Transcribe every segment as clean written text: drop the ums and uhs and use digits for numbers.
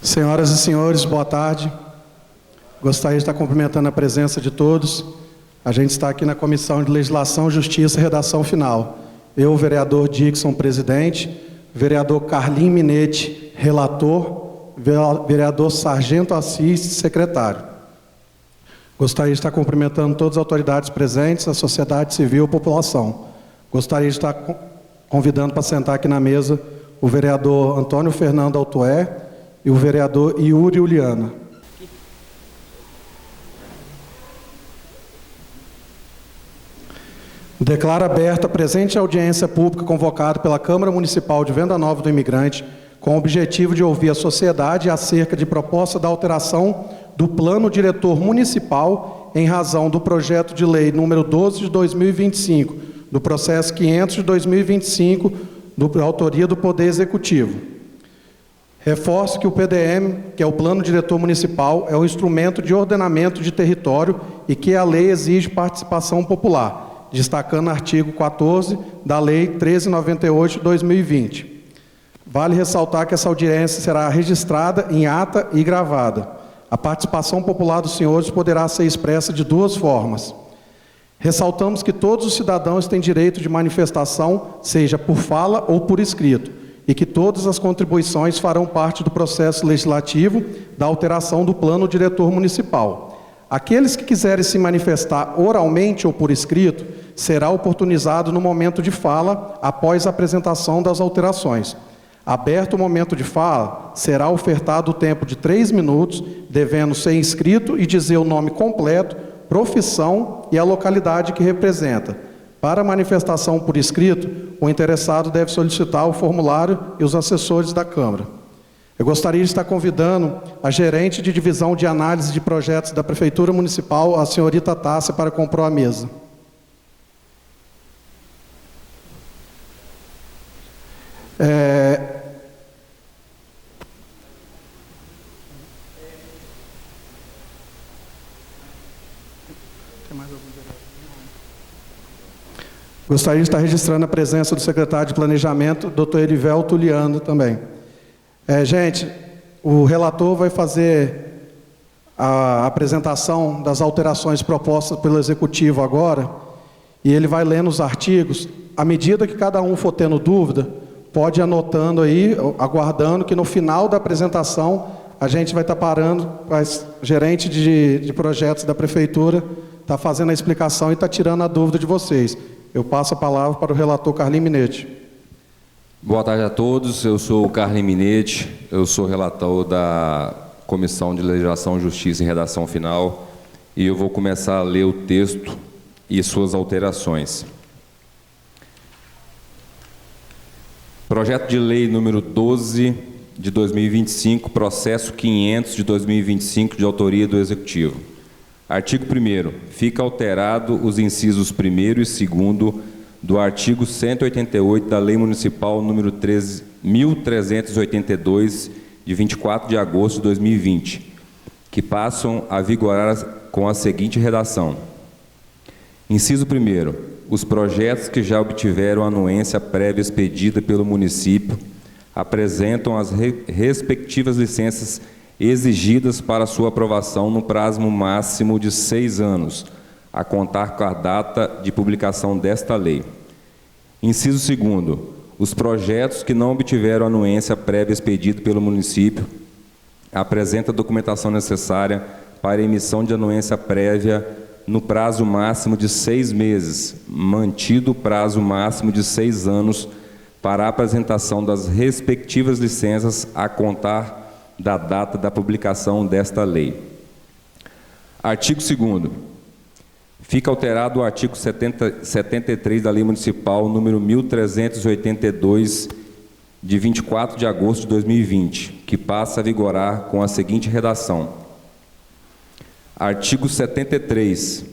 Senhoras e senhores, boa tarde. Gostaria de estar cumprimentando a presença de todos. A gente está aqui na Comissão de Legislação, Justiça e Redação Final. Eu, o vereador Dixon, presidente, vereador Carlim Minetti, relator, vereador Sargento Assis, secretário. Gostaria de estar cumprimentando todas as autoridades presentes, a sociedade civil e a população. Gostaria de estar convidando para sentar aqui na mesa o vereador Antônio Fernando Altoé e o vereador Yuri Uliana. Declaro aberta a presente audiência pública convocada pela Câmara Municipal de Venda Nova do Imigrante, com o objetivo de ouvir a sociedade acerca de proposta da alteração do Plano Diretor Municipal em razão do projeto de lei número 12 de 2025, do processo 500 de 2025, da autoria do Poder Executivo. Reforço que o PDM, que é o Plano Diretor Municipal, é um instrumento de ordenamento de território e que a lei exige participação popular, destacando o artigo 14 da Lei 1398 de 2020. Vale ressaltar que essa audiência será registrada em ata e gravada. A participação popular dos senhores poderá ser expressa de duas formas. Ressaltamos que todos os cidadãos têm direito de manifestação, seja por fala ou por escrito, e que todas as contribuições farão parte do processo legislativo da alteração do Plano Diretor Municipal. Aqueles que quiserem se manifestar oralmente ou por escrito, será oportunizado no momento de fala, após a apresentação das alterações. Aberto o momento de fala, será ofertado o tempo de 3 minutos, devendo ser inscrito e dizer o nome completo, profissão e a localidade que representa. Para a manifestação por escrito, o interessado deve solicitar o formulário e os assessores da Câmara. Eu gostaria de estar convidando a gerente de divisão de análise de projetos da Prefeitura Municipal, a senhorita Tássia, para compor a mesa. Gostaria de estar registrando a presença do secretário de Planejamento, Dr. Erivelto Uliano, também. Gente, o relator vai fazer a apresentação das alterações propostas pelo Executivo agora, e ele vai lendo os artigos. À medida que cada um for tendo dúvida, pode ir anotando aí, aguardando que no final da apresentação a gente vai estar parando, a gerente de projetos da Prefeitura está fazendo a explicação e está tirando a dúvida de vocês. Eu passo a palavra para o relator Carlim Minetti. Boa tarde a todos, eu sou o Carlim Minetti, eu sou relator da Comissão de Legislação, Justiça e Redação Final, e eu vou começar a ler o texto e suas alterações. Projeto de Lei número 12 de 2025, processo 500 de 2025, de autoria do Executivo. Artigo 1º. Fica alterado os incisos 1º e 2º do artigo 188 da Lei Municipal número 1382, de 24 de agosto de 2020, que passam a vigorar com a seguinte redação. Inciso 1º. Os projetos que já obtiveram anuência prévia expedida pelo município apresentam as respectivas licenças exigidas para sua aprovação no prazo máximo de 6 anos, a contar com a data de publicação desta lei. Inciso 2º. Os projetos que não obtiveram anuência prévia expedida pelo município apresentam a documentação necessária para a emissão de anuência prévia no prazo máximo de 6 meses, mantido o prazo máximo de 6 anos para a apresentação das respectivas licenças a contar da data da publicação desta lei. Artigo 2º. Fica alterado o artigo 73 da Lei Municipal número 1382, de 24 de agosto de 2020, que passa a vigorar com a seguinte redação. Artigo 73.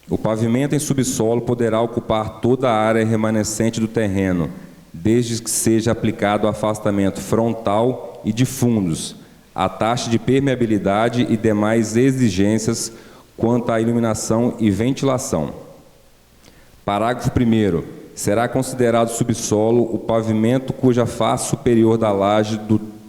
O pavimento em subsolo poderá ocupar toda a área remanescente do terreno, desde que seja aplicado o afastamento frontal e de fundos, a taxa de permeabilidade e demais exigências quanto à iluminação e ventilação. Parágrafo 1º. Será considerado subsolo o pavimento cuja face superior da laje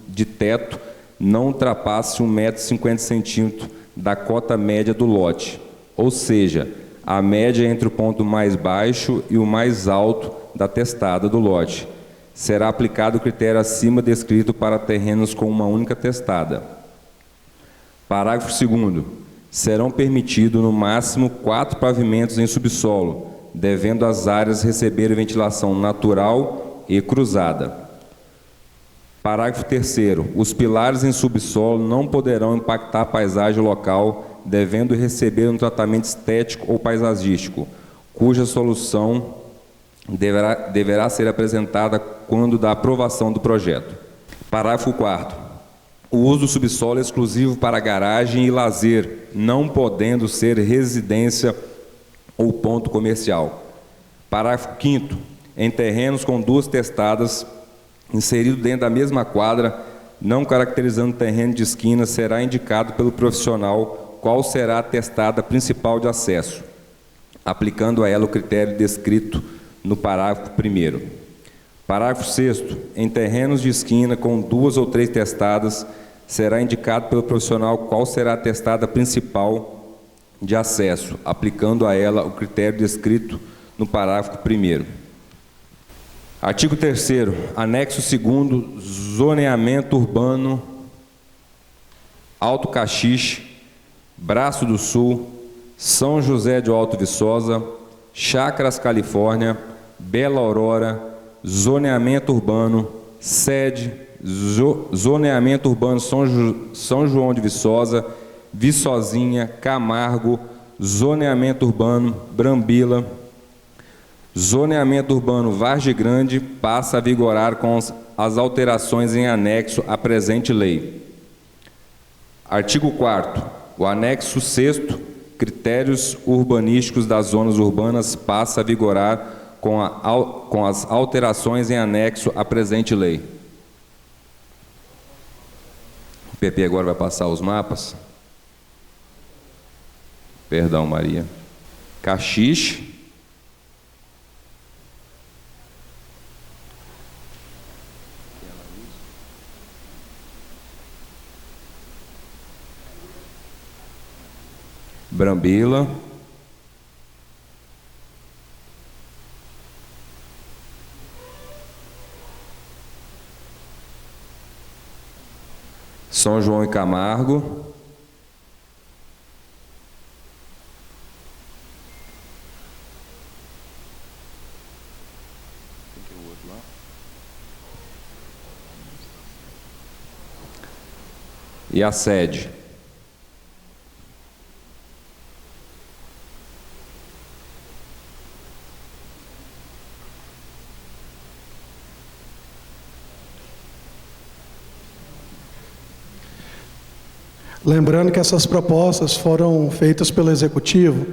de teto não ultrapasse 1,50 m da cota média do lote, ou seja, a média entre o ponto mais baixo e o mais alto da testada do lote. Será aplicado o critério acima descrito para terrenos com uma única testada. Parágrafo 2º. Serão permitidos no máximo 4 pavimentos em subsolo, devendo as áreas receber ventilação natural e cruzada. Parágrafo 3º. Os pilares em subsolo não poderão impactar a paisagem local, devendo receber um tratamento estético ou paisagístico, cuja solução deverá ser apresentada quando da aprovação do projeto. Parágrafo 4º. O uso do subsolo é exclusivo para garagem e lazer, não podendo ser residência ou ponto comercial. Parágrafo 5º. Em terrenos com 2 testadas, inserido dentro da mesma quadra, não caracterizando terreno de esquina, será indicado pelo profissional qual será a testada principal de acesso, aplicando a ela o critério descrito no parágrafo 1º. Parágrafo 6º. Em terrenos de esquina com 2 ou 3 testadas, será indicado pelo profissional qual será a testada principal de acesso, aplicando a ela o critério descrito no parágrafo 1º. Artigo 3º. Anexo 2º. Zoneamento urbano Alto Caxixe, Braço do Sul, São José de Alto Viçosa, Chácaras Califórnia, Bela Aurora, zoneamento urbano, sede, zoneamento urbano São João de Viçosa, Viçosinha, Camargo, zoneamento urbano Brambila, zoneamento urbano Vargem Grande passa a vigorar com as alterações em anexo à presente lei. Artigo 4º. O anexo 6º, critérios urbanísticos das zonas urbanas, passa a vigorar com as alterações em anexo à presente lei. O PP agora vai passar os mapas. Perdão, Maria. Caxixe. Brambila. São João e Camargo. E a sede. Lembrando que essas propostas foram feitas pelo Executivo.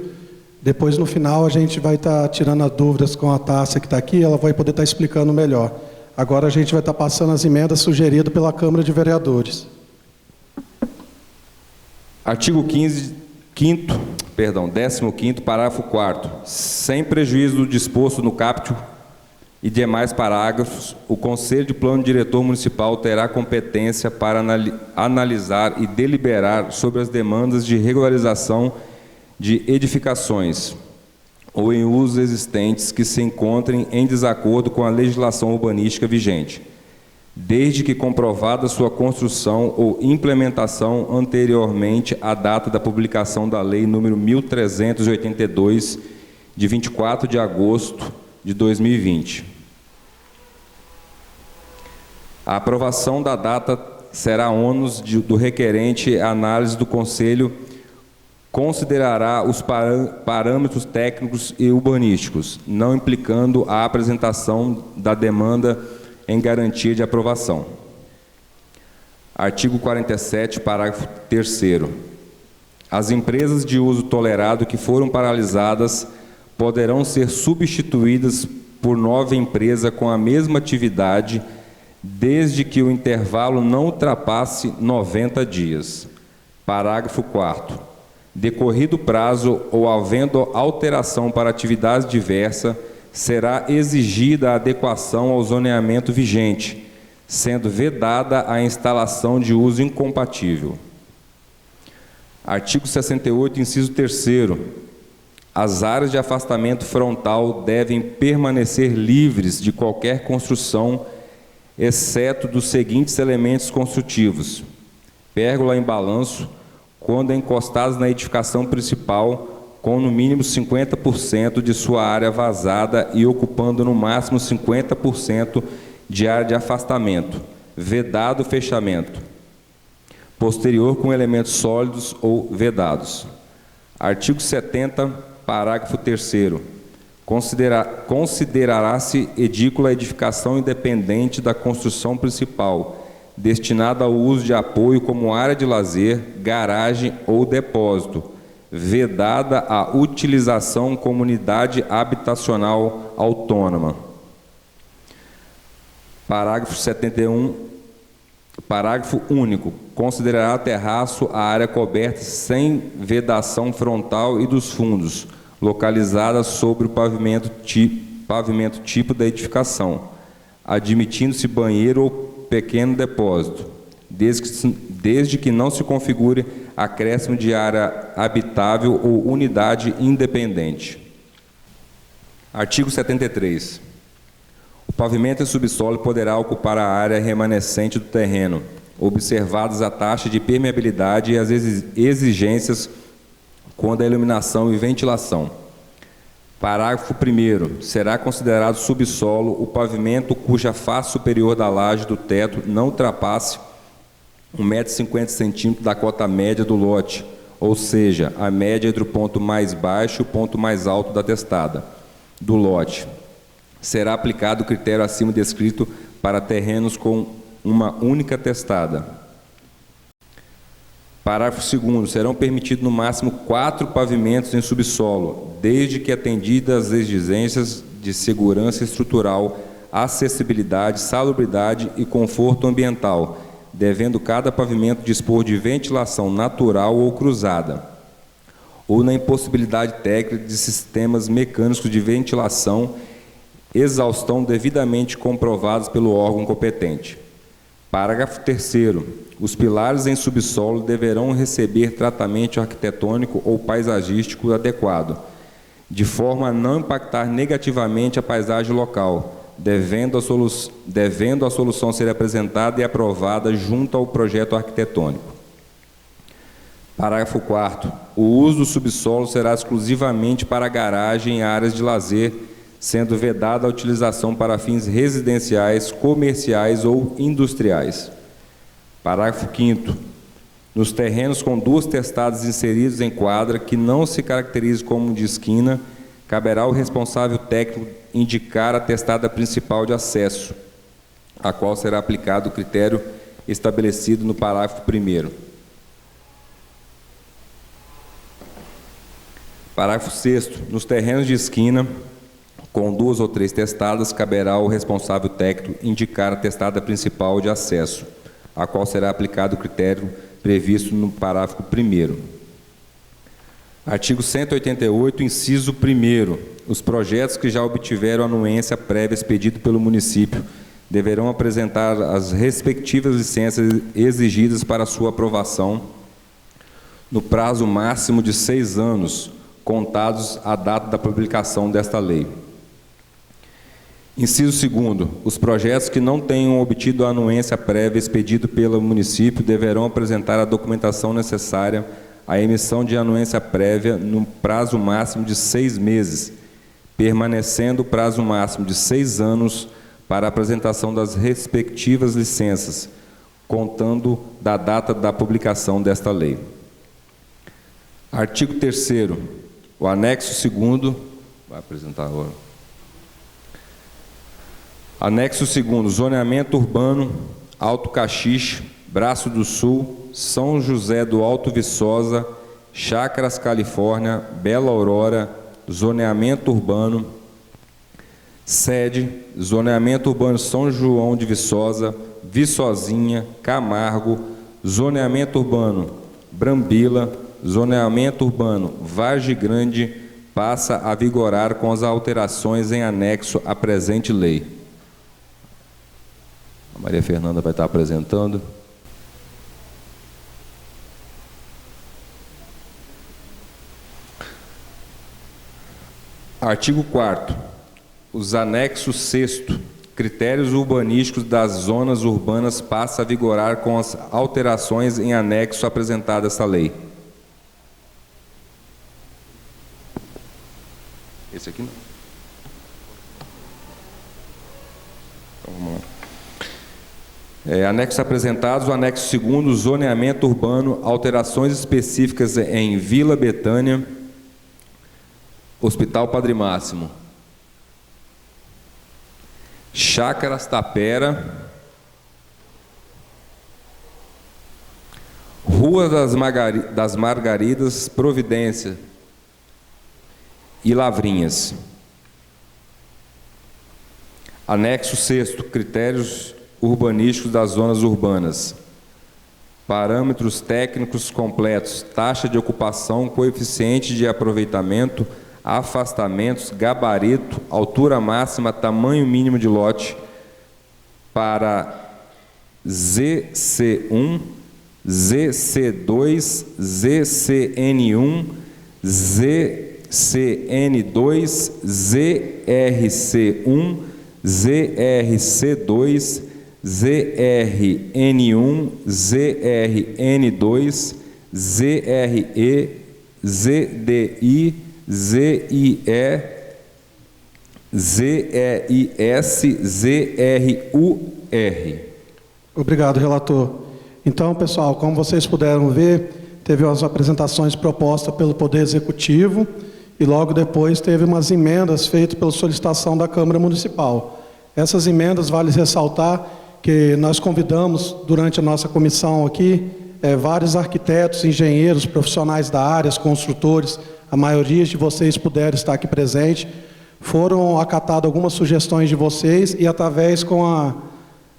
Depois, no final, a gente vai estar tirando as dúvidas com a Tássia que está aqui, ela vai poder estar explicando melhor. Agora a gente vai estar passando as emendas sugeridas pela Câmara de Vereadores. Artigo 15º, parágrafo 4º. Sem prejuízo do disposto no caput e demais parágrafos, o Conselho de Plano Diretor Municipal terá competência para analisar e deliberar sobre as demandas de regularização de edificações ou em usos existentes que se encontrem em desacordo com a legislação urbanística vigente, desde que comprovada sua construção ou implementação anteriormente à data da publicação da Lei nº 1382, de 24 de agosto de 2020. A aprovação da data será ônus do requerente. A análise do Conselho considerará os parâmetros técnicos e urbanísticos, não implicando a apresentação da demanda em garantia de aprovação. Artigo 47, parágrafo 3º. As empresas de uso tolerado que foram paralisadas poderão ser substituídas por nova empresa com a mesma atividade, desde que o intervalo não ultrapasse 90 dias. Parágrafo 4º. Decorrido o prazo ou havendo alteração para atividades diversas, será exigida a adequação ao zoneamento vigente, sendo vedada a instalação de uso incompatível. Artigo 68, inciso 3º. As áreas de afastamento frontal devem permanecer livres de qualquer construção, exceto dos seguintes elementos construtivos: pérgola em balanço, quando encostadas na edificação principal, com no mínimo 50% de sua área vazada e ocupando no máximo 50% de área de afastamento, vedado o fechamento posterior com elementos sólidos ou vedados. Artigo 70, parágrafo 3º. Considerará-se edícula a edificação independente da construção principal, destinada ao uso de apoio como área de lazer, garagem ou depósito, vedada a utilização como unidade habitacional autônoma. Parágrafo 71, parágrafo único. Considerará terraço a área coberta sem vedação frontal e dos fundos, localizada sobre o pavimento tipo da edificação, admitindo-se banheiro ou pequeno depósito, desde que não se configure acréscimo de área habitável ou unidade independente. Artigo 73. O pavimento em subsolo poderá ocupar a área remanescente do terreno, observadas a taxa de permeabilidade e as exigências quanto à iluminação e ventilação. Parágrafo 1º. Será considerado subsolo o pavimento cuja face superior da laje do teto não ultrapasse 1,50 m da cota média do lote, ou seja, a média entre o ponto mais baixo e o ponto mais alto da testada do lote. Será aplicado o critério acima descrito para terrenos com uma única testada. Parágrafo 2º. Serão permitidos no máximo 4 pavimentos em subsolo, desde que atendidas as exigências de segurança estrutural, acessibilidade, salubridade e conforto ambiental, devendo cada pavimento dispor de ventilação natural ou cruzada, ou na impossibilidade técnica de sistemas mecânicos de ventilação, exaustão devidamente comprovados pelo órgão competente. Parágrafo 3º. Os pilares em subsolo deverão receber tratamento arquitetônico ou paisagístico adequado, de forma a não impactar negativamente a paisagem local, devendo a solução ser apresentada e aprovada junto ao projeto arquitetônico. Parágrafo 4º. O uso do subsolo será exclusivamente para garagem e áreas de lazer, sendo vedada a utilização para fins residenciais, comerciais ou industriais. Parágrafo 5º. Nos terrenos com 2 testadas inseridas em quadra que não se caracterize como de esquina, caberá ao responsável técnico indicar a testada principal de acesso, a qual será aplicado o critério estabelecido no parágrafo 1º. Parágrafo 6º. Nos terrenos de esquina, com 2 ou 3 testadas, caberá ao responsável técnico indicar a testada principal de acesso, a qual será aplicado o critério previsto no parágrafo 1º. Artigo 188, inciso 1º. Os projetos que já obtiveram anuência prévia expedida pelo município deverão apresentar as respectivas licenças exigidas para sua aprovação no prazo máximo de 6 anos, contados à data da publicação desta lei. Inciso 2º. Os projetos que não tenham obtido a anuência prévia expedida pelo município deverão apresentar a documentação necessária à emissão de anuência prévia no prazo máximo de 6 meses, permanecendo o prazo máximo de 6 anos para a apresentação das respectivas licenças, contando da data da publicação desta lei. Artigo 3º. O anexo 2º, vai apresentar agora. Anexo 2º, zoneamento urbano, Alto Caxixe, Braço do Sul, São José do Alto Viçosa, Chácaras Califórnia, Bela Aurora, zoneamento urbano, sede, zoneamento urbano São João de Viçosa, Viçosinha, Camargo, zoneamento urbano Brambila, zoneamento urbano Vargem Grande, passa a vigorar com as alterações em anexo à presente lei. A Maria Fernanda vai estar apresentando. Artigo 4º. Os anexos 6º, critérios urbanísticos das zonas urbanas, passa a vigorar com as alterações em anexo apresentadas esta lei. Esse aqui não. Então, vamos lá. Anexos apresentados, o anexo 2º, zoneamento urbano, alterações específicas em Vila Betânia, Hospital Padre Máximo, Chácaras Tapera, Rua das Margaridas, Providência e Lavrinhas. Anexo 6º, critérios urbanísticos das zonas urbanas. Parâmetros técnicos completos, taxa de ocupação, coeficiente de aproveitamento, afastamentos, gabarito, altura máxima, tamanho mínimo de lote para ZC1, ZC2, ZCN1, ZCN2, ZRC1, ZRC2, ZRN1, ZRN2, ZRE, ZDI, ZIE, ZEIS, ZRUR. Obrigado, relator. Então, pessoal, como vocês puderam ver, teve as apresentações propostas pelo Poder Executivo e logo depois teve umas emendas feitas pela solicitação da Câmara Municipal. Essas emendas, vale ressaltar que nós convidamos, durante a nossa comissão aqui, vários arquitetos, engenheiros, profissionais da área, construtores. A maioria de vocês puderam estar aqui presente. Foram acatadas algumas sugestões de vocês e, através com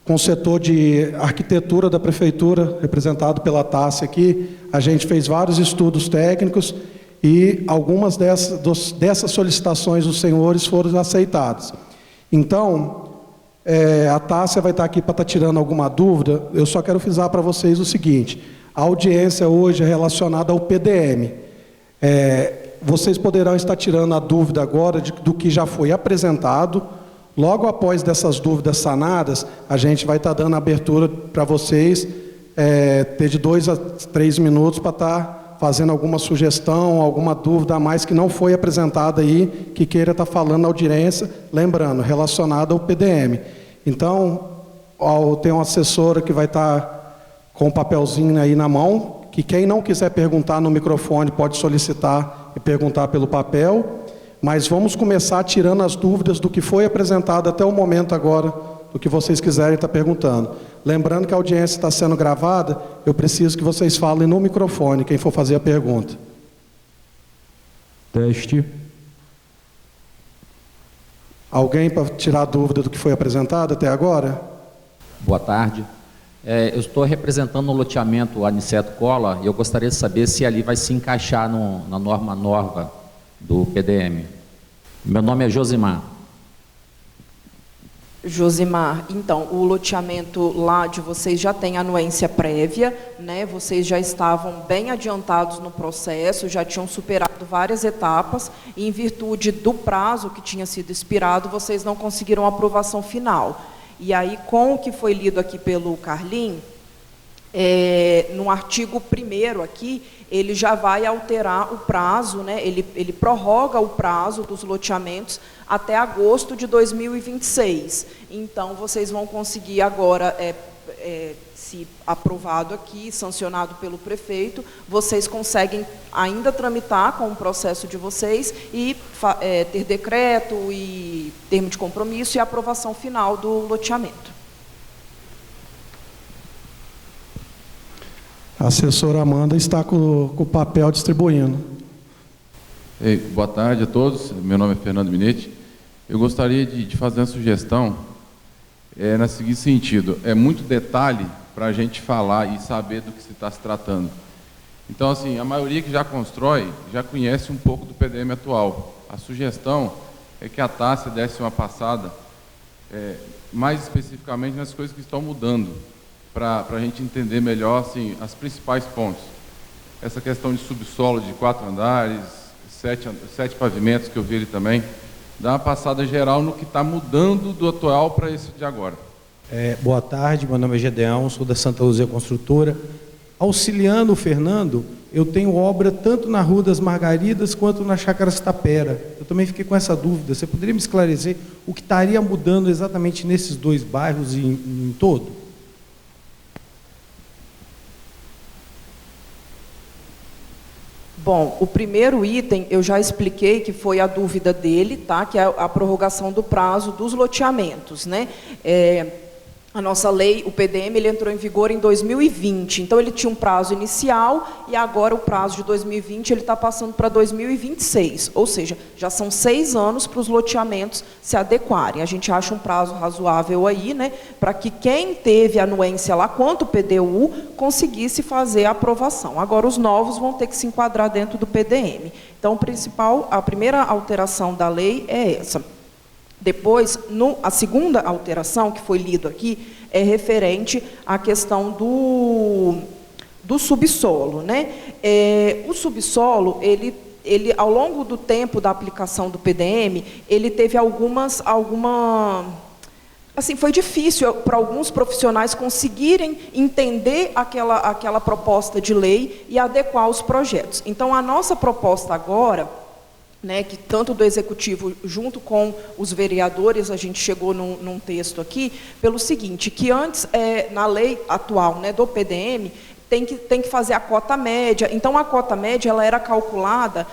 o setor de arquitetura da Prefeitura, representado pela Tássia aqui, a gente fez vários estudos técnicos e algumas dessas solicitações dos senhores foram aceitadas. Então, a Tássia vai estar aqui para estar tirando alguma dúvida. Eu só quero frisar para vocês o seguinte: a audiência hoje é relacionada ao PDM. Vocês poderão estar tirando a dúvida agora do que já foi apresentado. Logo após dessas dúvidas sanadas, a gente vai estar dando abertura para vocês ter de 2 a 3 minutos para estar fazendo alguma sugestão, alguma dúvida a mais que não foi apresentada aí, que queira estar falando na audiência, lembrando, relacionada ao PDM. Então, tem uma assessora que vai estar com um papelzinho aí na mão, que quem não quiser perguntar no microfone pode solicitar e perguntar pelo papel, mas vamos começar tirando as dúvidas do que foi apresentado até o momento agora, do que vocês quiserem estar perguntando. Lembrando que a audiência está sendo gravada, eu preciso que vocês falem no microfone, quem for fazer a pergunta. Teste. Alguém para tirar a dúvida do que foi apresentado até agora? Boa tarde. Eu estou representando o loteamento Aniceto Cola e eu gostaria de saber se ali vai se encaixar na norma nova do PDM. Meu nome é Josimar. Josimar, então, o loteamento lá de vocês já tem anuência prévia, né? Vocês já estavam bem adiantados no processo, já tinham superado várias etapas, e em virtude do prazo que tinha sido expirado, vocês não conseguiram a aprovação final. E aí, com o que foi lido aqui pelo Carlinhos, no artigo 1º aqui, ele já vai alterar o prazo, né? Ele prorroga o prazo dos loteamentos até agosto de 2026. Então, vocês vão conseguir agora, se aprovado aqui, sancionado pelo prefeito, vocês conseguem ainda tramitar com o processo de vocês e ter decreto e termo de compromisso e aprovação final do loteamento. A assessora Amanda está com o papel distribuindo. Boa tarde a todos, meu nome é Fernando Minetti. Eu gostaria de fazer uma sugestão no seguinte sentido: é muito detalhe para a gente falar e saber do que se está se tratando. Então, assim, a maioria que já constrói já conhece um pouco do PDM atual. A sugestão é que a Tássia desse uma passada mais especificamente nas coisas que estão mudando, para a gente entender melhor assim, as principais pontes. Essa questão de subsolo de 4 andares, 7 pavimentos que eu vi ali também, dá uma passada geral no que está mudando do atual para esse de agora. Boa tarde, meu nome é Gedeão, sou da Santa Luzia Construtora. Auxiliando o Fernando, eu tenho obra tanto na Rua das Margaridas quanto na Chácara Tapera. Eu também fiquei com essa dúvida. Você poderia me esclarecer o que estaria mudando exatamente nesses 2 bairros e em todo? Bom, o primeiro item eu já expliquei que foi a dúvida dele, tá? Que é a prorrogação do prazo dos loteamentos, né? A nossa lei, o PDM, ele entrou em vigor em 2020, então ele tinha um prazo inicial e agora o prazo de 2020 ele está passando para 2026, ou seja, já são 6 anos para os loteamentos se adequarem. A gente acha um prazo razoável aí, né, para que quem teve anuência lá, quanto o PDU, conseguisse fazer a aprovação. Agora os novos vão ter que se enquadrar dentro do PDM. Então a primeira alteração da lei é essa. Depois, a segunda alteração que foi lido aqui é referente à questão do subsolo, né? O subsolo, ele ao longo do tempo da aplicação do PDM, ele teve assim, foi difícil para alguns profissionais conseguirem entender aquela proposta de lei e adequar os projetos. Então, a nossa proposta agora, né, que tanto do Executivo, junto com os vereadores, a gente chegou num texto aqui, pelo seguinte, que antes, na lei atual, né, do PDM, tem que fazer a cota média. Então, a cota média ela era calculada,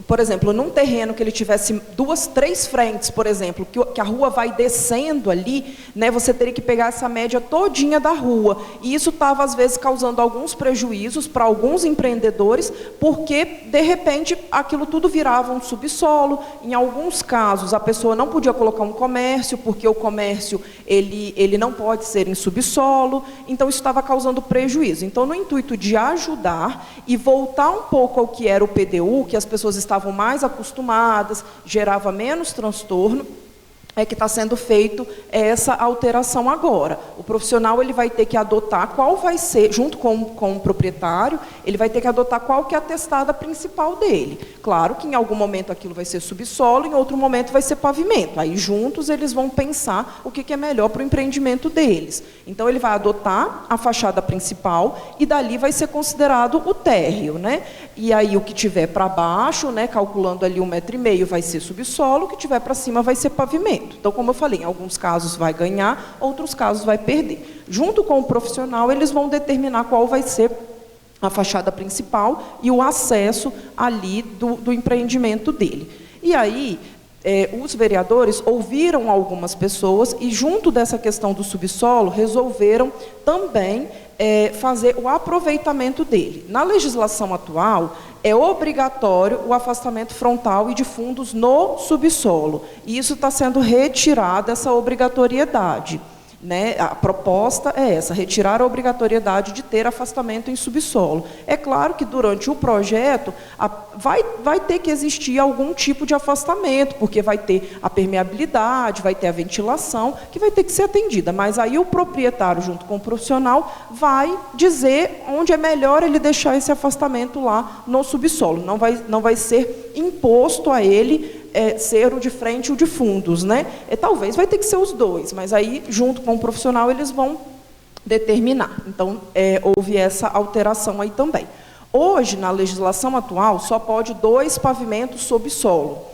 por exemplo, num terreno que ele tivesse 2, 3 frentes, por exemplo, que a rua vai descendo ali, né, você teria que pegar essa média todinha da rua. E isso estava, às vezes, causando alguns prejuízos para alguns empreendedores, porque, de repente, aquilo tudo virava um subsolo. Em alguns casos, a pessoa não podia colocar um comércio, porque o comércio ele não pode ser em subsolo. Então, isso estava causando prejuízo. Então, no intuito de ajudar e voltar um pouco ao que era o PDU, que as pessoas estavam mais acostumadas, gerava menos transtorno, é que está sendo feito essa alteração agora. O profissional ele vai ter que adotar qual vai ser, junto com o proprietário, ele vai ter que adotar qual que é a testada principal dele. Claro que em algum momento aquilo vai ser subsolo, em outro momento vai ser pavimento. Aí juntos eles vão pensar o que é melhor para o empreendimento deles. Então ele vai adotar a fachada principal e dali vai ser considerado o térreo, né? E aí o que tiver para baixo, né, calculando ali 1,5 m, vai ser subsolo, o que tiver para cima vai ser pavimento. Então, como eu falei, em alguns casos vai ganhar, outros casos vai perder. Junto com o profissional, eles vão determinar qual vai ser a fachada principal e o acesso ali do empreendimento dele. E aí, os vereadores ouviram algumas pessoas e, junto dessa questão do subsolo, resolveram também fazer o aproveitamento dele. Na legislação atual, é obrigatório o afastamento frontal e de fundos no subsolo. E isso está sendo retirado, essa obrigatoriedade. Né? A proposta é essa, retirar a obrigatoriedade de ter afastamento em subsolo. É claro que durante o projeto vai ter que existir algum tipo de afastamento, porque vai ter a permeabilidade, vai ter a ventilação, que vai ter que ser atendida. Mas aí o proprietário, junto com o profissional, vai dizer onde é melhor ele deixar esse afastamento lá no subsolo. Não vai ser imposto a ele ser o de frente e o de fundos, né? Talvez vai ter que ser os dois, mas aí, junto com o profissional, eles vão determinar. Então, houve essa alteração aí também. Hoje, na legislação atual, só pode 2 pavimentos sob solo.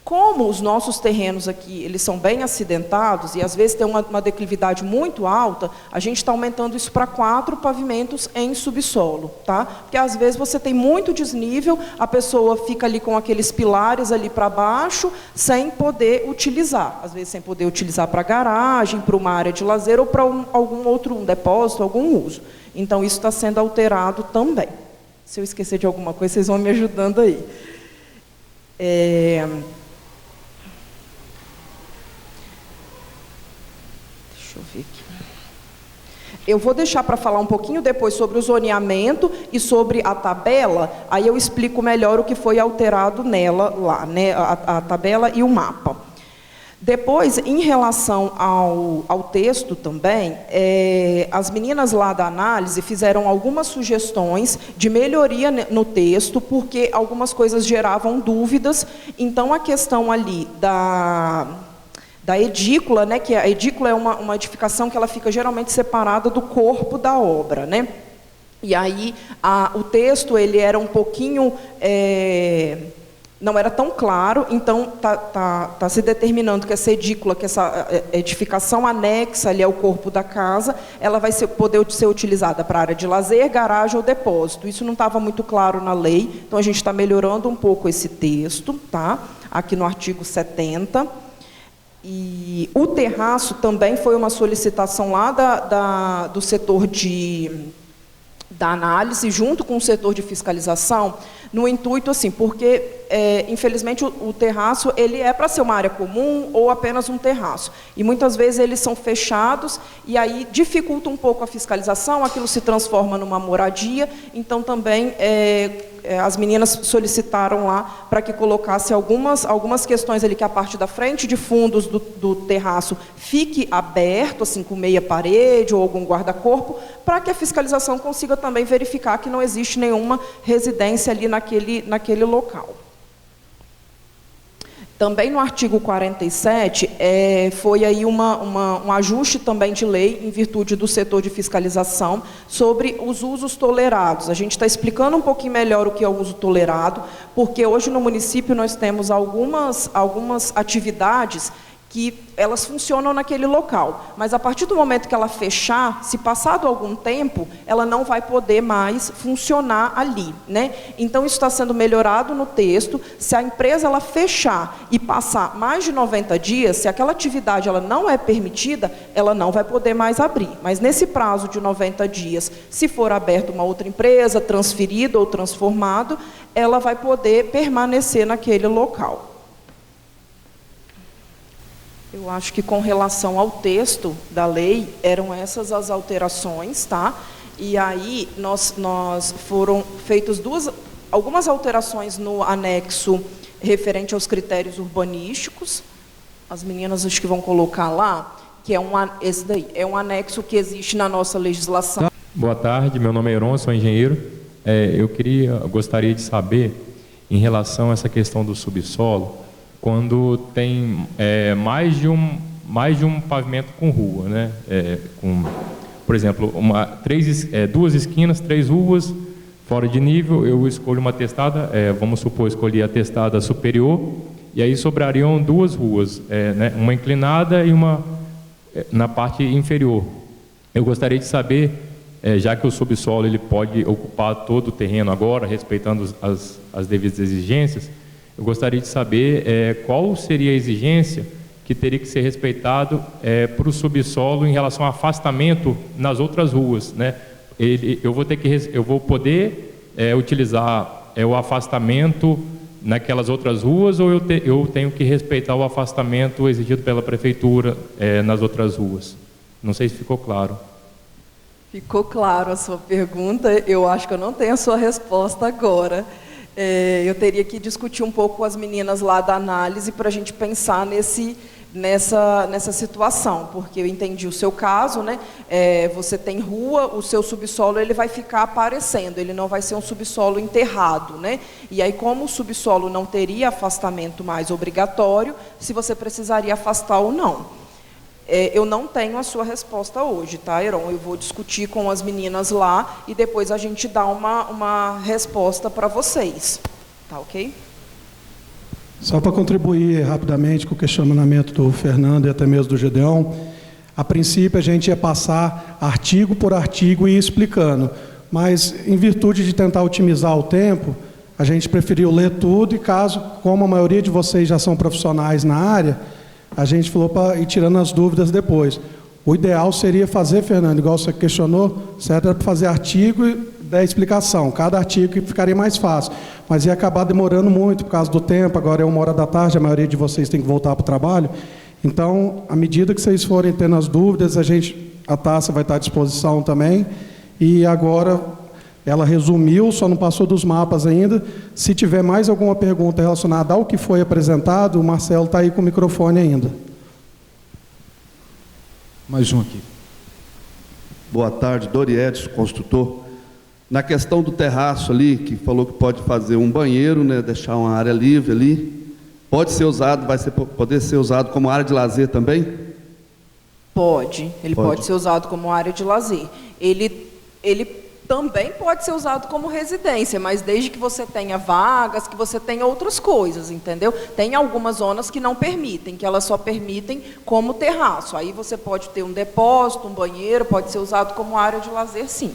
Como os nossos terrenos aqui, eles são bem acidentados e às vezes tem uma declividade muito alta, a gente está aumentando isso para 4 pavimentos em subsolo, tá? Porque às vezes você tem muito desnível, a pessoa fica ali com aqueles pilares ali para baixo, sem poder utilizar. Às vezes sem poder utilizar para garagem, para uma área de lazer ou para algum outro depósito, algum uso. Então isso está sendo alterado também. Se eu esquecer de alguma coisa, vocês vão me ajudando aí. Deixa eu ver aqui. Eu vou deixar para falar um pouquinho depois sobre o zoneamento e sobre a tabela, aí eu explico melhor o que foi alterado nela lá, né? A tabela e o mapa. Depois, em relação ao texto também, as meninas lá da análise fizeram algumas sugestões de melhoria no texto, porque algumas coisas geravam dúvidas. Então, a questão ali da edícula, né, que a edícula é uma edificação que ela fica geralmente separada do corpo da obra, né? E aí, o texto, ele era um pouquinho... não era tão claro, então tá se determinando que essa edícula, que essa edificação anexa ali ao corpo da casa, ela vai poder ser utilizada para área de lazer, garagem ou depósito. Isso não estava muito claro na lei, então a gente está melhorando um pouco esse texto, tá? Aqui no artigo 70. E o terraço também foi uma solicitação lá do setor da análise, junto com o setor de fiscalização, no intuito, assim, porque, infelizmente, o terraço, ele é para ser uma área comum ou apenas um terraço. E, muitas vezes, eles são fechados e aí dificulta um pouco a fiscalização, aquilo se transforma numa moradia. Então, também, as meninas solicitaram lá para que colocasse algumas questões ali, que a parte da frente de fundos do terraço fique aberto, assim, com meia parede ou algum guarda-corpo, para que a fiscalização consiga também verificar que não existe nenhuma residência ali naquele local. Também no artigo 47, foi aí um ajuste também de lei, em virtude do setor de fiscalização, sobre os usos tolerados. A gente está explicando um pouquinho melhor o que é o uso tolerado, porque hoje no município nós temos algumas atividades que elas funcionam naquele local, mas a partir do momento que ela fechar, se passado algum tempo, ela não vai poder mais funcionar ali, né? Então, isso está sendo melhorado no texto. Se a empresa ela fechar e passar mais de 90 dias, se aquela atividade ela não é permitida, ela não vai poder mais abrir. Mas nesse prazo de 90 dias, se for aberta uma outra empresa, transferido ou transformado, ela vai poder permanecer naquele local. Eu acho que com relação ao texto da lei, eram essas as alterações, tá? E aí, foram feitas algumas alterações no anexo referente aos critérios urbanísticos. As meninas acho que vão colocar lá, que esse daí é um anexo que existe na nossa legislação. Boa tarde, meu nome é Heron, sou engenheiro. Eu gostaria de saber, em relação a essa questão do subsolo, quando tem mais de um pavimento com rua, né? Por exemplo, duas esquinas, 3 ruas, fora de nível, eu escolho uma testada, vamos supor, escolhi a testada superior, e aí sobrariam 2 ruas, né? Uma inclinada e uma na parte inferior. Eu gostaria de saber, já que o subsolo ele pode ocupar todo o terreno agora, respeitando as devidas exigências, eu gostaria de saber qual seria a exigência que teria que ser respeitado para o subsolo em relação ao afastamento nas outras ruas, né? Eu vou poder utilizar o afastamento naquelas outras ruas, ou eu tenho que respeitar o afastamento exigido pela prefeitura nas outras ruas? Não sei se ficou claro. Ficou claro a sua pergunta. Eu acho que eu não tenho a sua resposta agora. Eu teria que discutir um pouco com as meninas lá da análise para a gente pensar nessa situação, porque eu entendi o seu caso, né? Você tem rua, o seu subsolo ele vai ficar aparecendo, ele não vai ser um subsolo enterrado, né? E aí, como o subsolo não teria afastamento mais obrigatório, se você precisaria afastar ou não. Eu não tenho a sua resposta hoje, tá, Heron? Eu vou discutir com as meninas lá e depois a gente dá uma resposta para vocês. Tá ok? Só para contribuir rapidamente com o questionamento do Fernando e até mesmo do Gedeão, a princípio a gente ia passar artigo por artigo e ir explicando, mas em virtude de tentar otimizar o tempo, a gente preferiu ler tudo e como a maioria de vocês já são profissionais na área, a gente falou para ir tirando as dúvidas depois. O ideal seria fazer, Fernando, igual você questionou, certo? Era para fazer artigo e dar explicação, cada artigo que ficaria mais fácil. Mas ia acabar demorando muito por causa do tempo, agora é 1h da tarde, a maioria de vocês tem que voltar para o trabalho. Então, à medida que vocês forem tendo as dúvidas, a taça vai estar à disposição também. E agora, ela resumiu, só não passou dos mapas ainda. Se tiver mais alguma pergunta relacionada ao que foi apresentado, o Marcelo está aí com o microfone ainda. Mais um aqui. Boa tarde, Doriedes, construtor. Na questão do terraço ali, que falou que pode fazer um banheiro, né, deixar uma área livre ali, pode ser usado, poder ser usado como área de lazer também? Pode, ele pode ser usado como área de lazer. Ele também pode ser usado como residência, mas desde que você tenha vagas, que você tenha outras coisas, entendeu? Tem algumas zonas que não permitem, que elas só permitem como terraço. Aí você pode ter um depósito, um banheiro, pode ser usado como área de lazer, sim.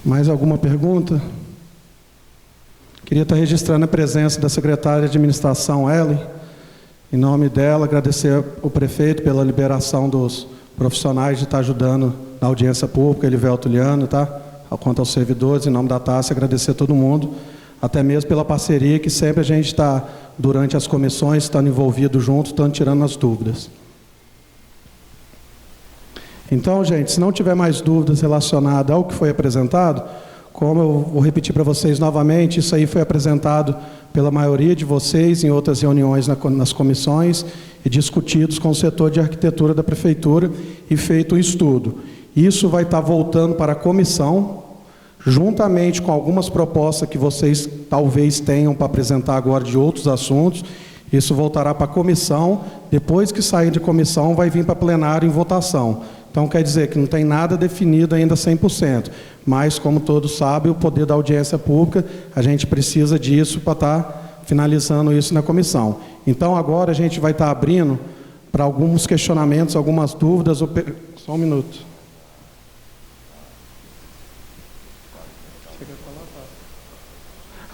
Mais alguma pergunta? Queria estar registrando a presença da secretária de administração, Ellen. Em nome dela, agradecer ao prefeito pela liberação dos profissionais de estar ajudando na audiência pública, Elivelto Liano, tá? Quanto aos servidores, em nome da TASSE, agradecer a todo mundo, até mesmo pela parceria que sempre a gente está, durante as comissões, estando envolvido junto, estando tirando as dúvidas. Então, gente, se não tiver mais dúvidas relacionadas ao que foi apresentado, como eu vou repetir para vocês novamente, isso aí foi apresentado pela maioria de vocês em outras reuniões nas comissões e discutidos com o setor de arquitetura da prefeitura e feito um estudo. Isso vai estar voltando para a comissão, juntamente com algumas propostas que vocês talvez tenham para apresentar agora de outros assuntos. Isso voltará para a comissão, depois que sair de comissão vai vir para plenário em votação. Então, quer dizer que não tem nada definido ainda 100%, mas, como todos sabem, o poder da audiência pública, a gente precisa disso para estar finalizando isso na comissão. Então, agora a gente vai estar abrindo para alguns questionamentos, algumas dúvidas. Só um minuto.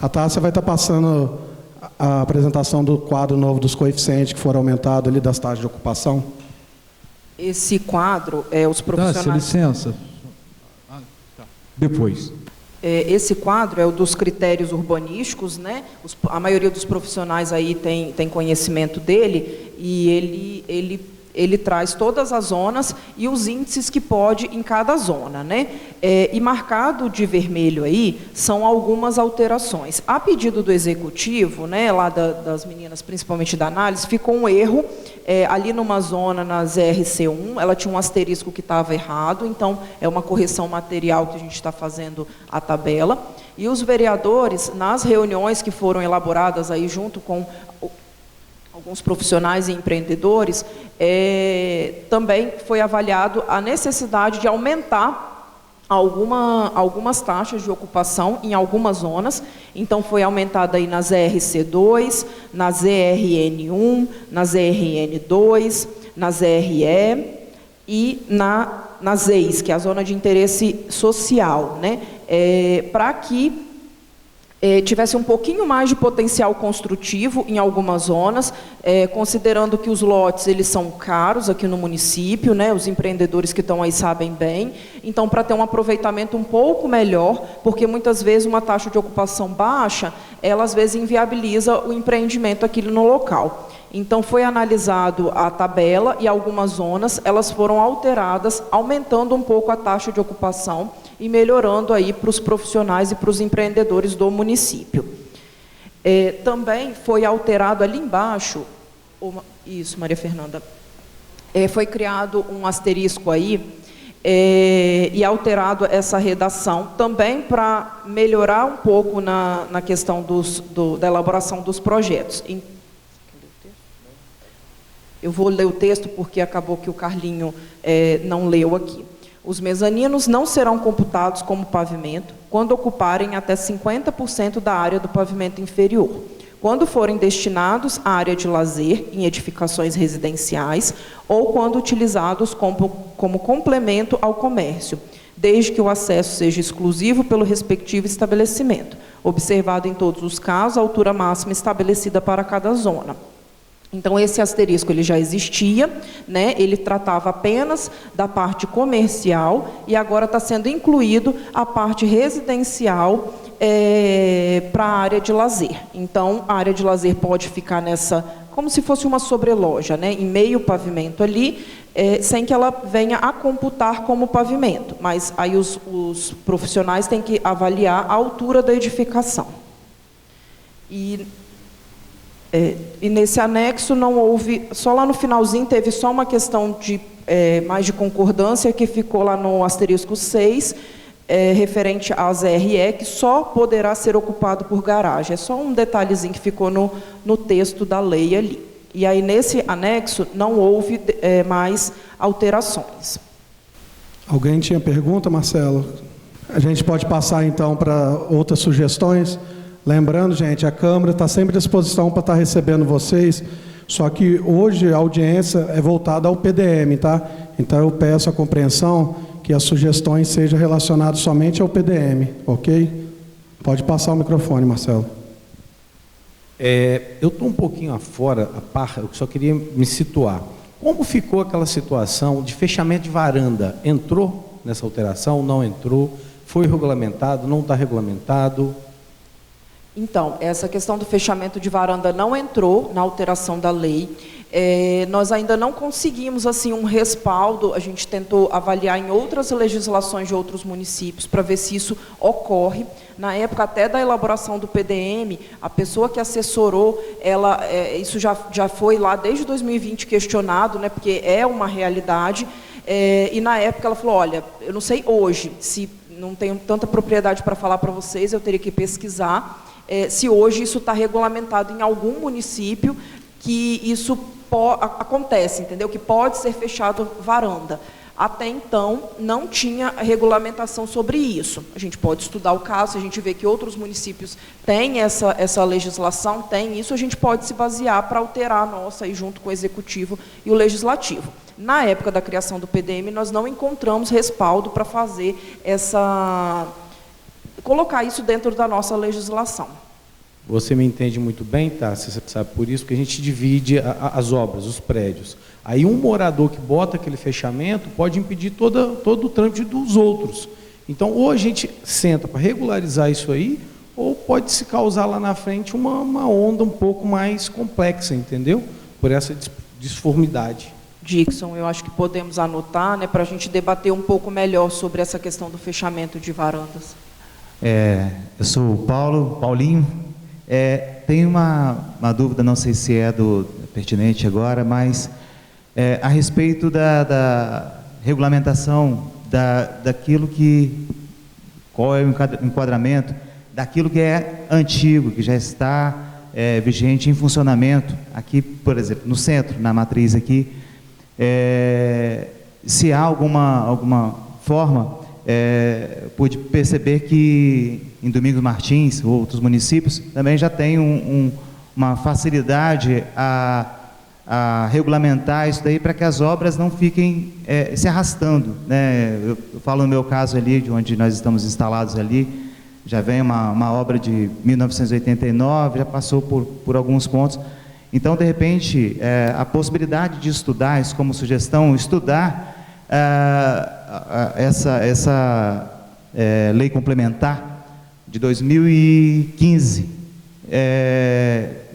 A Tássia vai estar passando a apresentação do quadro novo dos coeficientes que foram aumentados ali das taxas de ocupação. Esse quadro, os profissionais... Dá licença. Depois. Esse quadro é o dos critérios urbanísticos, né? A maioria dos profissionais aí tem conhecimento dele, e ele traz todas as zonas e os índices que pode em cada zona, né? E marcado de vermelho aí são algumas alterações. A pedido do executivo, né, lá das meninas, principalmente da análise, ficou um erro ali numa zona, na ZRC1, ela tinha um asterisco que estava errado, então é uma correção material que a gente está fazendo a tabela. E os vereadores, nas reuniões que foram elaboradas aí junto com alguns profissionais e empreendedores, também foi avaliado a necessidade de aumentar algumas taxas de ocupação em algumas zonas. Então, foi aumentada aí na ZRC2, na ZRN1, na ZRN2, na ZRE e na ZEIS, que é a Zona de Interesse Social, né? Para que tivesse um pouquinho mais de potencial construtivo em algumas zonas, considerando que os lotes eles são caros aqui no município, né? Os empreendedores que estão aí sabem bem. Então, para ter um aproveitamento um pouco melhor, porque muitas vezes uma taxa de ocupação baixa, ela às vezes inviabiliza o empreendimento aqui no local. Então, foi analisado a tabela e algumas zonas, elas foram alteradas, aumentando um pouco a taxa de ocupação e melhorando aí para os profissionais e para os empreendedores do município. Também foi alterado ali embaixo, isso, Maria Fernanda, foi criado um asterisco aí, e alterado essa redação, também para melhorar um pouco na questão da elaboração dos projetos. Eu vou ler o texto porque acabou que o Carlinho não leu aqui. Os mezaninos não serão computados como pavimento quando ocuparem até 50% da área do pavimento inferior, quando forem destinados à área de lazer em edificações residenciais ou quando utilizados como complemento ao comércio, desde que o acesso seja exclusivo pelo respectivo estabelecimento, observado em todos os casos a altura máxima estabelecida para cada zona. Então, esse asterisco ele já existia, né? Ele tratava apenas da parte comercial e agora está sendo incluído a parte residencial para a área de lazer. Então, a área de lazer pode ficar nessa, como se fosse uma sobreloja, né? Em meio pavimento ali, sem que ela venha a computar como pavimento. Mas aí os profissionais têm que avaliar a altura da edificação. E nesse anexo não houve, só lá no finalzinho teve só uma questão de mais de concordância, que ficou lá no asterisco 6, referente às RE, que só poderá ser ocupado por garagem. É só um detalhezinho que ficou no texto da lei ali. E aí, nesse anexo, não houve mais alterações. Alguém tinha pergunta, Marcelo? A gente pode passar, então, para outras sugestões. Lembrando, gente, a Câmara está sempre à disposição para estar recebendo vocês, só que hoje a audiência é voltada ao PDM, tá? Então, eu peço a compreensão que as sugestões sejam relacionadas somente ao PDM, ok? Pode passar o microfone, Marcelo. Eu estou um pouquinho afora, a par, eu só queria me situar. Como ficou aquela situação de fechamento de varanda? Entrou nessa alteração? Não entrou? Foi regulamentado? Não está regulamentado? Então, essa questão do fechamento de varanda não entrou na alteração da lei. Nós ainda não conseguimos assim um respaldo, a gente tentou avaliar em outras legislações de outros municípios para ver se isso ocorre. Na época até da elaboração do PDM, a pessoa que assessorou, isso já foi lá desde 2020 questionado, né, porque é uma realidade, e na época ela falou, olha, eu não sei hoje, se não tenho tanta propriedade para falar para vocês, eu teria que pesquisar, se hoje isso está regulamentado em algum município, que isso acontece, entendeu? Que pode ser fechado varanda. Até então, não tinha regulamentação sobre isso. A gente pode estudar o caso, a gente vê que outros municípios têm essa legislação, tem isso, a gente pode se basear para alterar a nossa, aí, junto com o Executivo e o Legislativo. Na época da criação do PDM, nós não encontramos respaldo para fazer colocar isso dentro da nossa legislação. Você me entende muito bem, tá? Você sabe por isso que a gente divide as obras, os prédios. Aí um morador que bota aquele fechamento pode impedir todo o trâmite dos outros. Então, ou a gente senta para regularizar isso aí, ou pode se causar lá na frente uma onda um pouco mais complexa, entendeu? Por essa disformidade. Dixon, eu acho que podemos anotar, né, para a gente debater um pouco melhor sobre essa questão do fechamento de varandas. Eu sou o Paulinho. Tenho uma dúvida, não sei se é pertinente agora, mas a respeito da regulamentação daquilo qual é o enquadramento daquilo que é antigo, que já está vigente em funcionamento aqui, por exemplo, no centro, na matriz aqui, se há alguma forma, pude perceber que em Domingos Martins, ou outros municípios, também já tem uma facilidade a regulamentar isso daí para que as obras não fiquem se arrastando, né? Eu falo no meu caso ali, de onde nós estamos instalados ali, já vem uma obra de 1989, já passou por alguns pontos. Então, de repente, a possibilidade de estudar, isso como sugestão, estudar essa lei complementar de 2015,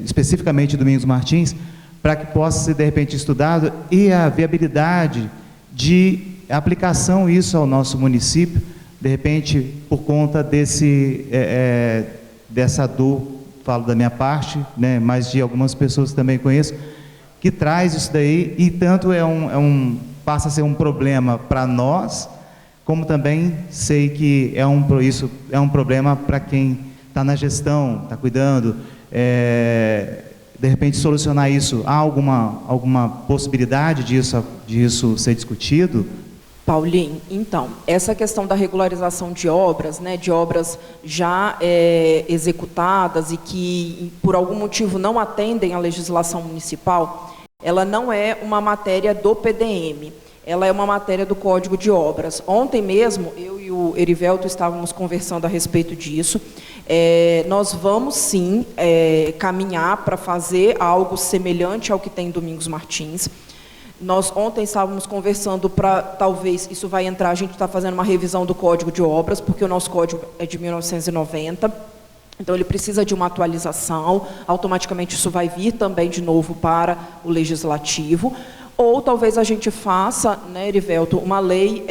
especificamente Domingos Martins, para que possa ser, de repente, estudado e a viabilidade de aplicação isso ao nosso município, de repente, por conta dessa dor, falo da minha parte, né, mas de algumas pessoas que também conheço, que traz isso daí, e tanto passa a ser um problema para nós, como também sei que isso é um problema para quem está na gestão, está cuidando, de repente solucionar isso. Há alguma possibilidade disso ser discutido? Paulinho, então, essa questão da regularização de obras, né, de obras já executadas e que por algum motivo não atendem à legislação municipal, ela não é uma matéria do PDM. Ela é uma matéria do Código de Obras. Ontem mesmo, eu e o Erivelto estávamos conversando a respeito disso. Nós vamos, sim, caminhar para fazer algo semelhante ao que tem em Domingos Martins. Nós ontem estávamos conversando para, talvez, isso vai entrar, a gente está fazendo uma revisão do Código de Obras, porque o nosso código é de 1990, então ele precisa de uma atualização, automaticamente isso vai vir também de novo para o Legislativo. Ou talvez a gente faça, né, Erivelto, uma lei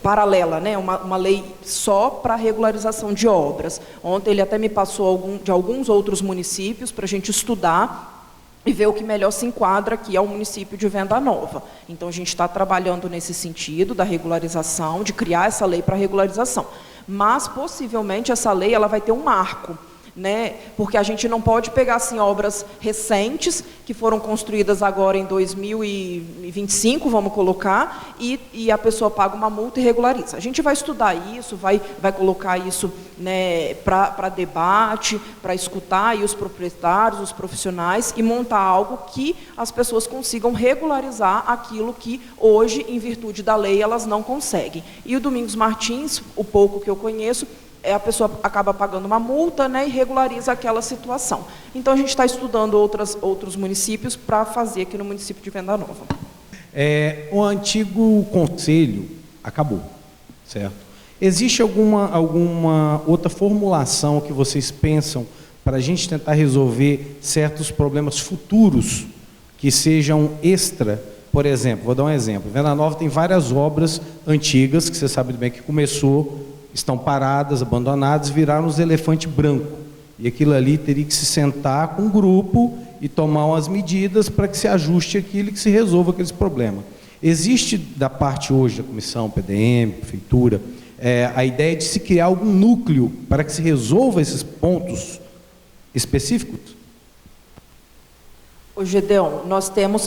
paralela, né, uma lei só para regularização de obras. Ontem ele até me passou de alguns outros municípios para a gente estudar e ver o que melhor se enquadra aqui ao município de Venda Nova. Então, a gente está trabalhando nesse sentido da regularização, de criar essa lei para regularização. Mas, possivelmente, essa lei ela vai ter um marco, né? Porque a gente não pode pegar assim, obras recentes, que foram construídas agora em 2025, vamos colocar, e a pessoa paga uma multa e regulariza. A gente vai estudar isso, vai colocar isso, né, para debate, para escutar aí os proprietários, os profissionais, e montar algo que as pessoas consigam regularizar aquilo que hoje, em virtude da lei, elas não conseguem. E o Domingos Martins, o pouco que eu conheço, a pessoa acaba pagando uma multa, né, e regulariza aquela situação. Então, a gente está estudando outros municípios para fazer aqui no município de Venda Nova. O antigo conselho acabou, certo? Existe alguma outra formulação que vocês pensam para a gente tentar resolver certos problemas futuros que sejam extra? Por exemplo, vou dar um exemplo. Venda Nova tem várias obras antigas, que você sabe bem que começou, estão paradas, abandonadas, viraram os elefantes brancos. E aquilo ali teria que se sentar com um grupo e tomar umas medidas para que se ajuste aquilo e que se resolva aqueles problemas. Existe, da parte hoje da comissão, PDM, prefeitura, a ideia de se criar algum núcleo para que se resolva esses pontos específicos? Ô Gedeon,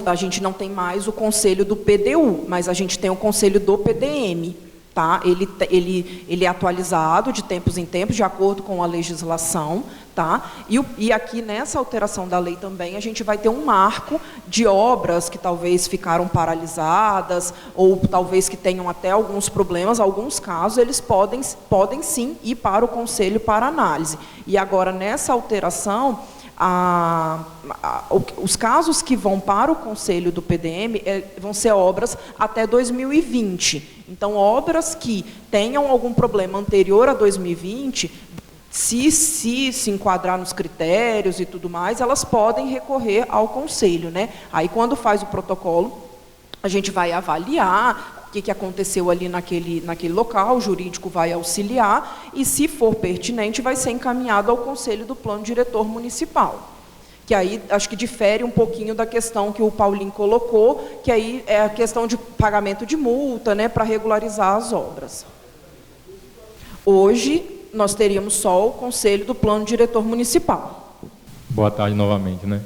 a gente não tem mais o conselho do PDU, mas a gente tem o conselho do PDM. Tá? Ele é atualizado de tempos em tempos, de acordo com a legislação. Tá? E aqui nessa alteração da lei também, a gente vai ter um marco de obras que talvez ficaram paralisadas, ou talvez que tenham até alguns problemas, alguns casos, eles podem sim ir para o conselho para análise. E agora, nessa alteração, os casos que vão para o conselho do PDM vão ser obras até 2020. Então, obras que tenham algum problema anterior a 2020, se enquadrar nos critérios e tudo mais, elas podem recorrer ao conselho, né? Aí, quando faz o protocolo, a gente vai avaliar o que aconteceu ali naquele local, o jurídico vai auxiliar e, se for pertinente, vai ser encaminhado ao Conselho do Plano Diretor Municipal. Que aí, acho que difere um pouquinho da questão que o Paulinho colocou, que aí é a questão de pagamento de multa, né, para regularizar as obras. Hoje, nós teríamos só o Conselho do Plano Diretor Municipal. Boa tarde novamente, né?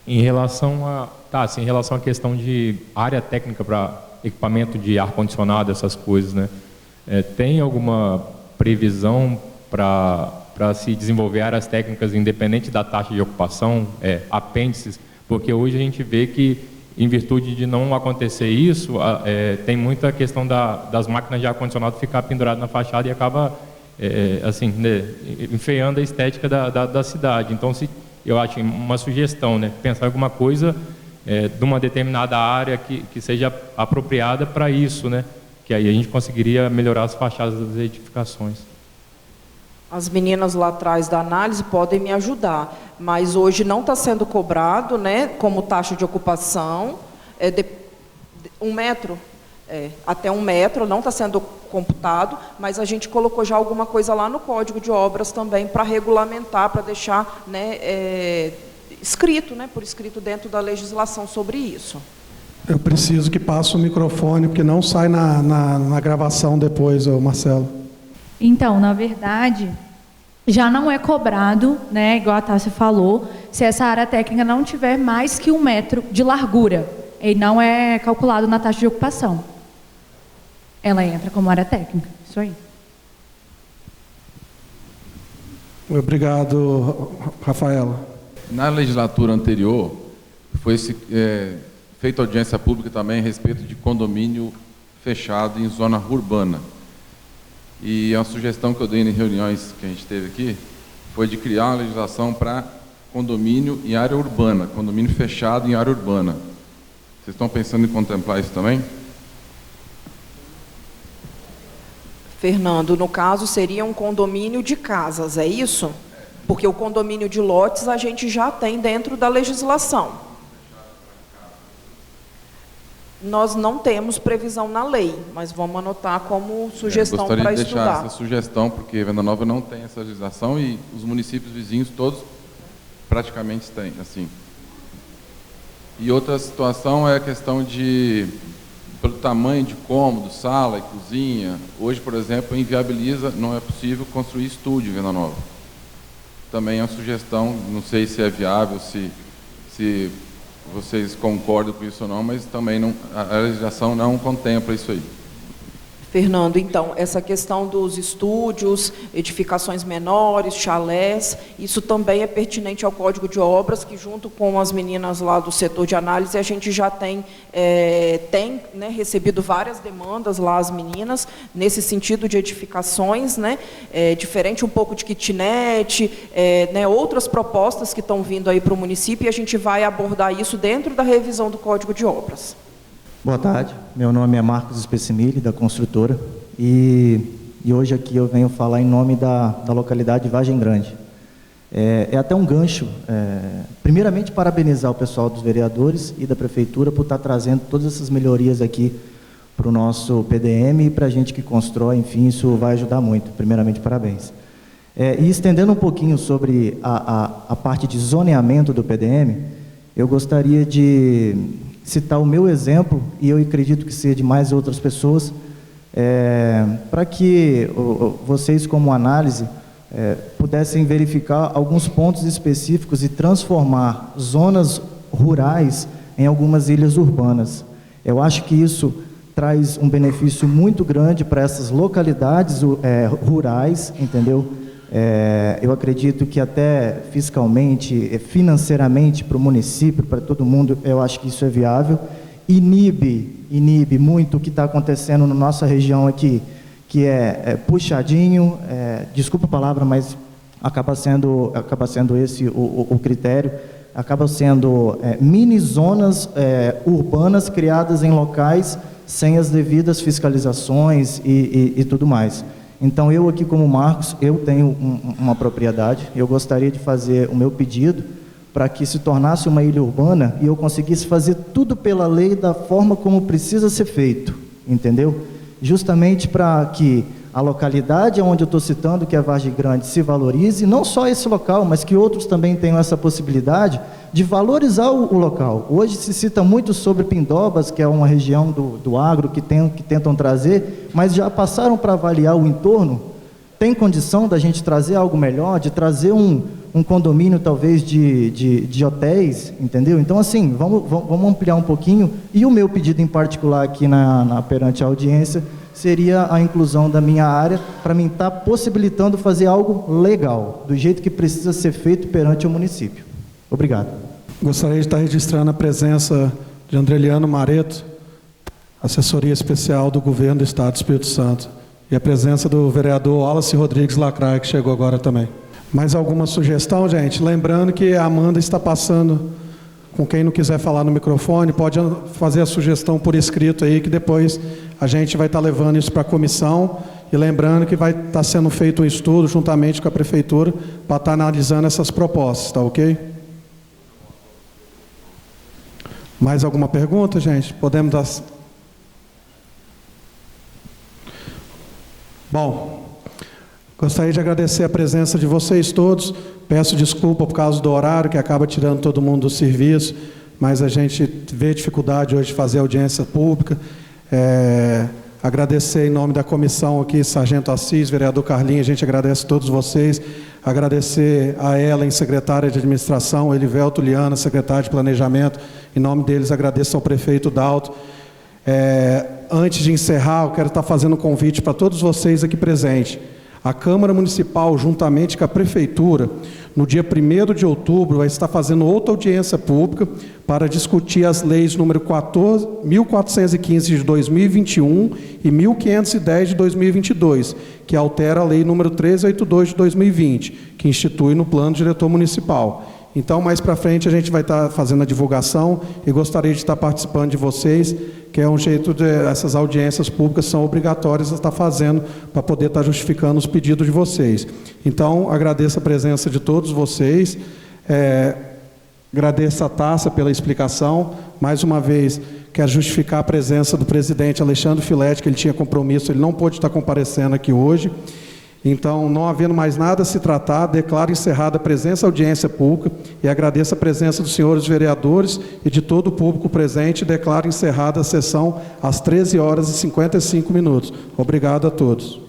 Em relação à questão de área técnica para equipamento de ar-condicionado, essas coisas, né? Tem alguma previsão para se desenvolver áreas técnicas independente da taxa de ocupação, apêndices? Porque hoje a gente vê que, em virtude de não acontecer isso, tem muita questão das máquinas de ar-condicionado ficar pendurado na fachada e acaba, assim, né, enfeiando a estética da cidade. Então, eu acho uma sugestão, né, pensar em alguma coisa de uma determinada área que seja apropriada para isso, né? Que aí a gente conseguiria melhorar as fachadas das edificações. As meninas lá atrás da análise podem me ajudar, mas hoje não está sendo cobrado, né, como taxa de ocupação, 1 metro, até 1 metro, não está sendo computado, mas a gente colocou já alguma coisa lá no Código de Obras também para regulamentar, para deixar, né, escrito, né, por escrito dentro da legislação sobre isso. Eu preciso que passe o microfone, porque não sai na gravação depois, Marcelo. Então, na verdade, já não é cobrado, né, igual a Tássia falou, se essa área técnica não tiver mais que 1 metro de largura. E não é calculado na taxa de ocupação. Ela entra como área técnica. Isso aí. Obrigado, Rafaela. Na legislatura anterior, foi feita audiência pública também a respeito de condomínio fechado em zona urbana. E uma sugestão que eu dei em reuniões que a gente teve aqui foi de criar uma legislação para condomínio em área urbana, condomínio fechado em área urbana. Vocês estão pensando em contemplar isso também? Fernando, no caso seria um condomínio de casas, é isso? Porque o condomínio de lotes a gente já tem dentro da legislação. Nós não temos previsão na lei, mas vamos anotar como sugestão para estudar. Gostaria de deixar essa sugestão, porque Venda Nova não tem essa legislação e os municípios vizinhos todos praticamente têm, assim. E outra situação é a questão pelo tamanho de cômodo, sala e cozinha. Hoje, por exemplo, inviabiliza, não é possível construir estúdio em Venda Nova. Também é uma sugestão, não sei se é viável, se vocês concordam com isso ou não, mas também não, a legislação não contempla isso aí. Fernando, então, essa questão dos estúdios, edificações menores, chalés, isso também é pertinente ao Código de Obras, que junto com as meninas lá do setor de análise, a gente já tem recebido várias demandas lá, as meninas, nesse sentido de edificações, né, diferente um pouco de kitnet, outras propostas que estão vindo aí para o município, e a gente vai abordar isso dentro da revisão do Código de Obras. Boa tarde, meu nome é Marcos Specimilli, da construtora, e hoje aqui eu venho falar em nome da localidade de Vargem Grande. É até um gancho, primeiramente parabenizar o pessoal dos vereadores e da prefeitura por estar trazendo todas essas melhorias aqui para o nosso PDM e para a gente que constrói, enfim, isso vai ajudar muito, primeiramente parabéns. E estendendo um pouquinho sobre a parte de zoneamento do PDM, eu gostaria de citar o meu exemplo, e eu acredito que seja de mais outras pessoas, para que vocês, como análise, pudessem verificar alguns pontos específicos e transformar zonas rurais em algumas ilhas urbanas. Eu acho que isso traz um benefício muito grande para essas localidades rurais, entendeu? Eu acredito que até fiscalmente, financeiramente, para o município, para todo mundo, eu acho que isso é viável. Inibe muito o que está acontecendo na nossa região aqui, que é puxadinho, desculpa a palavra, mas acaba sendo esse o critério, acaba sendo mini zonas urbanas criadas em locais sem as devidas fiscalizações e tudo mais. Então, eu aqui como Marcos, eu tenho uma propriedade, eu gostaria de fazer o meu pedido para que se tornasse uma ilha urbana e eu conseguisse fazer tudo pela lei da forma como precisa ser feito, entendeu? Justamente para que a localidade onde eu estou citando, que é Vargem Grande, se valorize, não só esse local, mas que outros também tenham essa possibilidade de valorizar o local. Hoje se cita muito sobre Pindobas, que é uma região do agro que tentam trazer, mas já passaram para avaliar o entorno. Tem condição da gente trazer algo melhor, de trazer um condomínio talvez de hotéis, entendeu? Então assim, vamos ampliar um pouquinho, e o meu pedido em particular aqui perante a audiência seria a inclusão da minha área, para mim estar possibilitando fazer algo legal, do jeito que precisa ser feito perante o município. Obrigado. Gostaria de estar registrando a presença de Andreliano Mareto, assessoria especial do Governo do Estado do Espírito Santo, e a presença do vereador Wallace Rodrigues Lacraia, que chegou agora também. Mais alguma sugestão, gente? Lembrando que a Amanda está passando, com quem não quiser falar no microfone, pode fazer a sugestão por escrito aí, que depois a gente vai estar levando isso para a comissão, e lembrando que vai estar sendo feito um estudo juntamente com a prefeitura para estar analisando essas propostas, tá ok? Mais alguma pergunta, gente? Podemos dar... Bom, gostaria de agradecer a presença de vocês todos. Peço desculpa por causa do horário, que acaba tirando todo mundo do serviço, mas a gente vê dificuldade hoje de fazer audiência pública. Agradecer em nome da comissão aqui, Sargento Assis, vereador Carlinhos, a gente agradece a todos vocês. Agradecer a Ellen, secretária de administração, Elivelto Liana, secretário de planejamento. Em nome deles, agradeço ao prefeito Dalto. Antes de encerrar, eu quero estar fazendo um convite para todos vocês aqui presentes. A Câmara Municipal, juntamente com a Prefeitura, no dia 1º de outubro, vai estar fazendo outra audiência pública para discutir as leis número 1415 de 2021 e 1510 de 2022, que altera a lei número 1382 de 2020, que institui no Plano Diretor Municipal. Então, mais para frente, a gente vai estar fazendo a divulgação e gostaria de estar participando de vocês, que é um jeito essas audiências públicas são obrigatórias a estar fazendo para poder estar justificando os pedidos de vocês. Então, agradeço a presença de todos vocês, agradeço a Tassa pela explicação. Mais uma vez, quero justificar a presença do presidente Alexandre Filetti, que ele tinha compromisso, ele não pôde estar comparecendo aqui hoje. Então, não havendo mais nada a se tratar, declaro encerrada a presença à audiência pública e agradeço a presença dos senhores vereadores e de todo o público presente e declaro encerrada a sessão às 13h55. Obrigado a todos.